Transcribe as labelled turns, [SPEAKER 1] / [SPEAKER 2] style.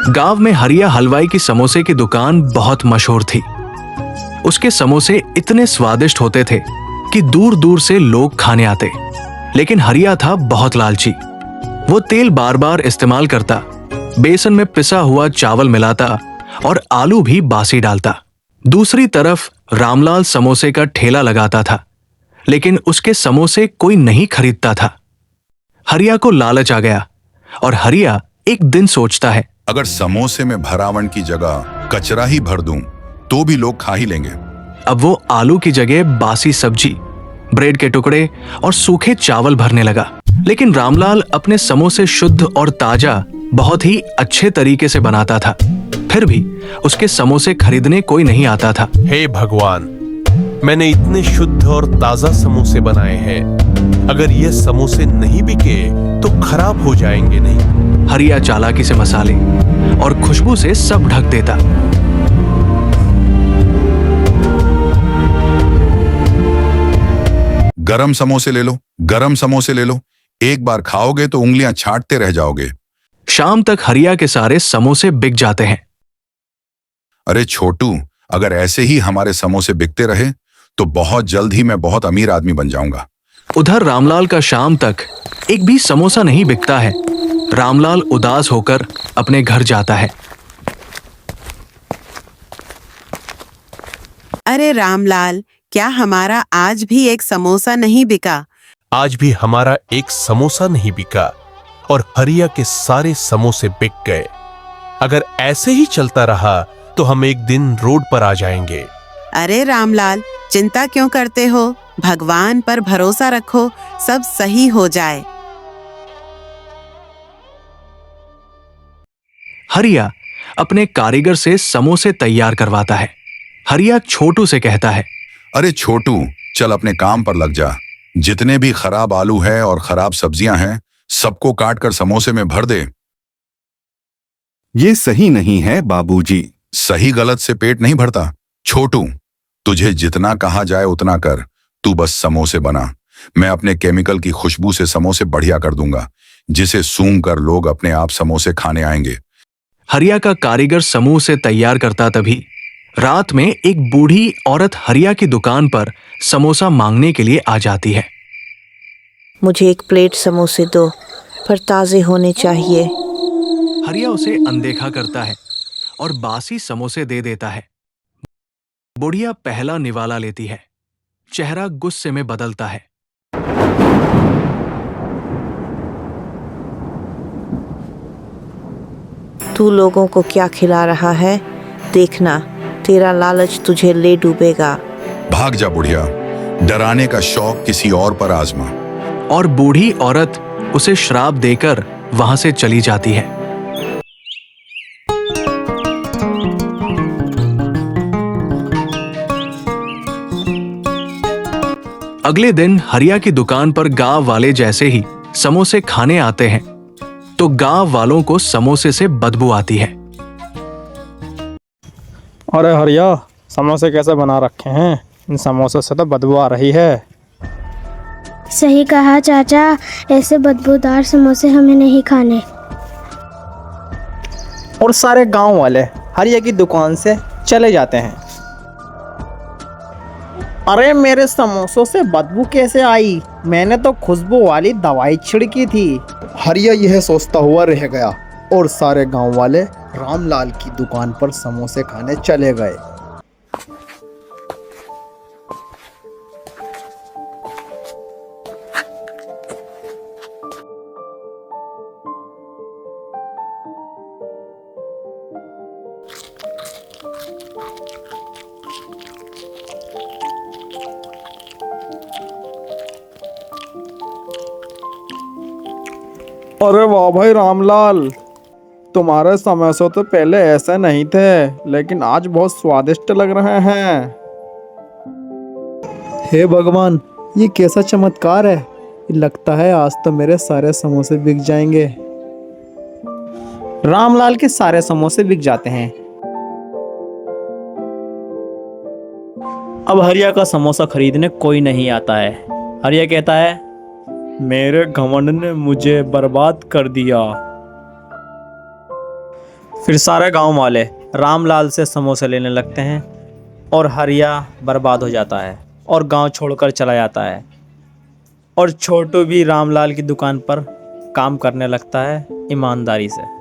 [SPEAKER 1] गांव में हरिया हलवाई की समोसे की दुकान बहुत मशहूर थी। उसके समोसे इतने स्वादिष्ट होते थे कि दूर दूर से लोग खाने आते। लेकिन हरिया था बहुत लालची। वो तेल बार बार इस्तेमाल करता, बेसन में पिसा हुआ चावल मिलाता और आलू भी बासी डालता। दूसरी तरफ रामलाल समोसे का ठेला लगाता था, लेकिन उसके समोसे कोई नहीं खरीदता था। हरिया को लालच आ गया और हरिया एक दिन सोचता है,
[SPEAKER 2] अगर समोसे में भरावन की जगह कचरा ही भर दूं, तो भी लोग खा ही लेंगे।
[SPEAKER 1] अब वो आलू की जगह बासी सब्जी, ब्रेड के टुकड़े और सूखे चावल भरने लगा। लेकिन रामलाल अपने समोसे शुद्ध और ताजा बहुत ही अच्छे तरीके से बनाता था। फिर भी उसके समोसे खरीदने कोई नहीं आता था।
[SPEAKER 3] हे भगवान, मैंने इतने शुद्ध और ताजा समोसे बनाए हैं, अगर ये समोसे नहीं बिके तो खराब हो जाएंगे नहीं।
[SPEAKER 1] हरिया चालाकी से मसाले और खुशबू से सब ढक देता।
[SPEAKER 2] गरम समोसे ले लो, गरम समोसे ले लो, एक बार खाओगे तो उंगलियां छांटते रह जाओगे।
[SPEAKER 1] शाम तक हरिया के सारे समोसे बिक जाते हैं।
[SPEAKER 2] अरे छोटू, अगर ऐसे ही हमारे समोसे बिकते रहे तो बहुत जल्द ही मैं बहुत अमीर आदमी बन जाऊंगा।
[SPEAKER 1] उधर रामलाल का शाम तक एक भी समोसा नहीं बिकता है। रामलाल उदास होकर अपने घर जाता है।
[SPEAKER 4] अरे रामलाल, क्या हमारा आज भी एक समोसा नहीं बिका?
[SPEAKER 3] आज भी हमारा एक समोसा नहीं बिका और हरिया के सारे समोसे बिक गए। अगर ऐसे ही चलता रहा तो हम एक दिन रोड पर आ जाएंगे।
[SPEAKER 4] अरे रामलाल, चिंता क्यों करते हो? भगवान पर भरोसा रखो, सब सही हो जाए।
[SPEAKER 1] हरिया अपने कारीगर से समोसे तैयार करवाता है। हरिया छोटू से कहता है,
[SPEAKER 2] अरे छोटू, चल अपने काम पर लग जा। जितने भी खराब आलू है और खराब सब्जियां हैं, सबको काट कर समोसे में भर दे।
[SPEAKER 5] ये सही नहीं है बाबूजी।
[SPEAKER 2] सही गलत से पेट नहीं भरता। छोटू, तुझे जितना कहा जाए उतना कर, तू बस समोसे बना। मैं अपने केमिकल की खुशबू से समोसे बढ़िया कर दूंगा, जिसे सूंघ कर लोग अपने आप समोसे खाने आएंगे।
[SPEAKER 1] हरिया का कारीगर समोसे तैयार करता तभी रात में एक बूढ़ी औरत हरिया की दुकान पर समोसा मांगने के लिए आ जाती है।
[SPEAKER 6] मुझे एक प्लेट समोसे दो, पर ताजे होने चाहिए।
[SPEAKER 1] हरिया उसे अनदेखा करता है और बासी समोसे दे देता है। बुढ़िया पहला निवाला लेती है। चेहरा गुस्से में बदलता है।
[SPEAKER 6] तू लोगों को क्या खिला रहा है? देखना, तेरा लालच तुझे ले डूबेगा।
[SPEAKER 2] भाग जा बुढ़िया, डराने का शौक किसी और पर आजमा।
[SPEAKER 1] और बूढ़ी औरत उसे श्राप देकर वहां से चली जाती है। अगले दिन हरिया की दुकान पर गांव वाले जैसे ही समोसे खाने आते हैं तो गांव वालों को समोसे से बदबू आती है।
[SPEAKER 7] अरे हरिया, समोसे कैसे बना रखे हैं? इन समोसों से तो बदबू आ रही है।
[SPEAKER 8] सही कहा चाचा, ऐसे बदबूदार समोसे हमें नहीं खाने।
[SPEAKER 7] और सारे गांव वाले हरिया की दुकान से चले जाते हैं। अरे मेरे समोसों से बदबू कैसे आई? मैंने तो खुशबू वाली दवाई छिड़की थी।
[SPEAKER 9] हरिया यह सोचता हुआ रह गया और सारे गांव वाले रामलाल की दुकान पर समोसे खाने चले गए।
[SPEAKER 7] अरे वाह भाई रामलाल, तुम्हारे समोसे तो पहले ऐसे नहीं थे, लेकिन आज बहुत स्वादिष्ट लग रहे हैं।
[SPEAKER 9] हे भगवान, ये कैसा चमत्कार है! लगता है आज तो मेरे सारे समोसे बिक जाएंगे।
[SPEAKER 7] रामलाल के सारे समोसे बिक जाते हैं। अब हरिया का समोसा खरीदने कोई नहीं आता है। हरिया कहता है, मेरे घमंड ने मुझे बर्बाद कर दिया। फिर सारे गांव वाले रामलाल से समोसे लेने लगते हैं और हरिया बर्बाद हो जाता है और गांव छोड़कर चला जाता है। और छोटू भी रामलाल की दुकान पर काम करने लगता है ईमानदारी से।